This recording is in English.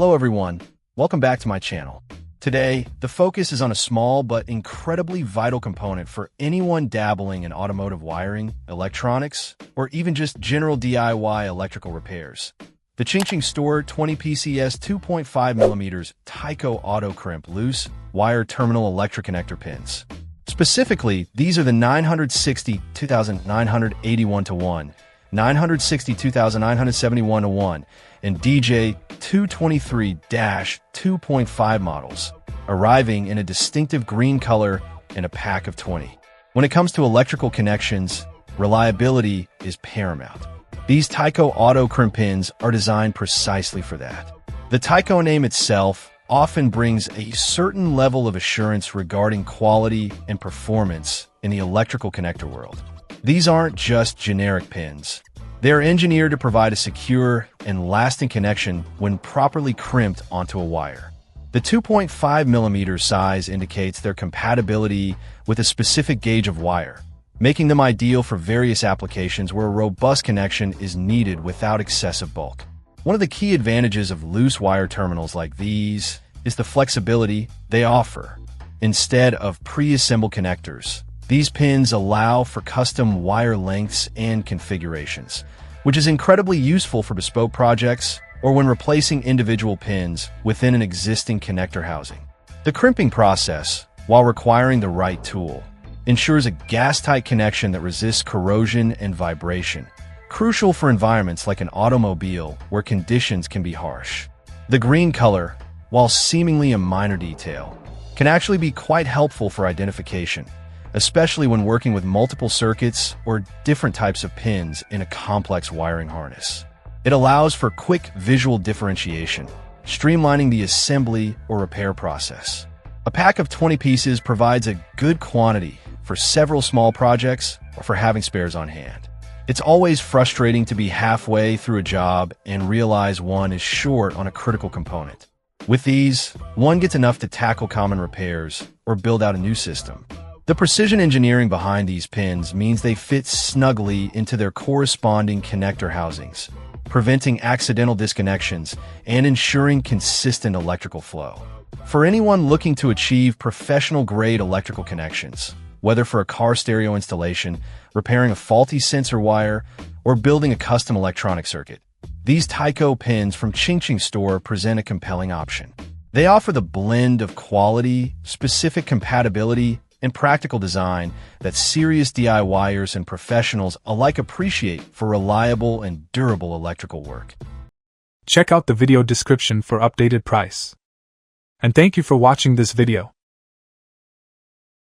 Hello everyone, welcome back to my channel. Today, the focus is on a small but incredibly vital component for anyone dabbling in automotive wiring, electronics, or even just general DIY electrical repairs. The Qingqing Store 20 PCS 2.5mm Tyco Auto Crimp loose wire terminal electric connector pins. Specifically, these are the 960-2981-1, 960-2971-1, and DJ223-2.5 models, arriving in a distinctive green color and a pack of 20. When it comes to electrical connections, reliability is paramount. These Tyco Auto Crimp pins are designed precisely for that. The Tyco name itself often brings a certain level of assurance regarding quality and performance in the electrical connector world. These aren't just generic pins. They are engineered to provide a secure and lasting connection when properly crimped onto a wire. The 2.5mm size indicates their compatibility with a specific gauge of wire, making them ideal for various applications where a robust connection is needed without excessive bulk. One of the key advantages of loose wire terminals like these is the flexibility they offer. Instead of pre-assembled connectors, these pins allow for custom wire lengths and configurations, which is incredibly useful for bespoke projects or when replacing individual pins within an existing connector housing. The crimping process, while requiring the right tool, ensures a gas-tight connection that resists corrosion and vibration, crucial for environments like an automobile where conditions can be harsh. The green color, while seemingly a minor detail, can actually be quite helpful for identification, especially when working with multiple circuits or different types of pins in a complex wiring harness. It allows for quick visual differentiation, streamlining the assembly or repair process. A pack of 20 pieces provides a good quantity for several small projects or for having spares on hand. It's always frustrating to be halfway through a job and realize one is short on a critical component. With these, one gets enough to tackle common repairs or build out a new system. The precision engineering behind these pins means they fit snugly into their corresponding connector housings, preventing accidental disconnections and ensuring consistent electrical flow. For anyone looking to achieve professional-grade electrical connections, whether for a car stereo installation, repairing a faulty sensor wire, or building a custom electronic circuit, these Tyco pins from Qingqing Store present a compelling option. They offer the blend of quality, specific compatibility, and practical design that serious DIYers and professionals alike appreciate for reliable and durable electrical work. Check out the video description for updated price. And thank you for watching this video.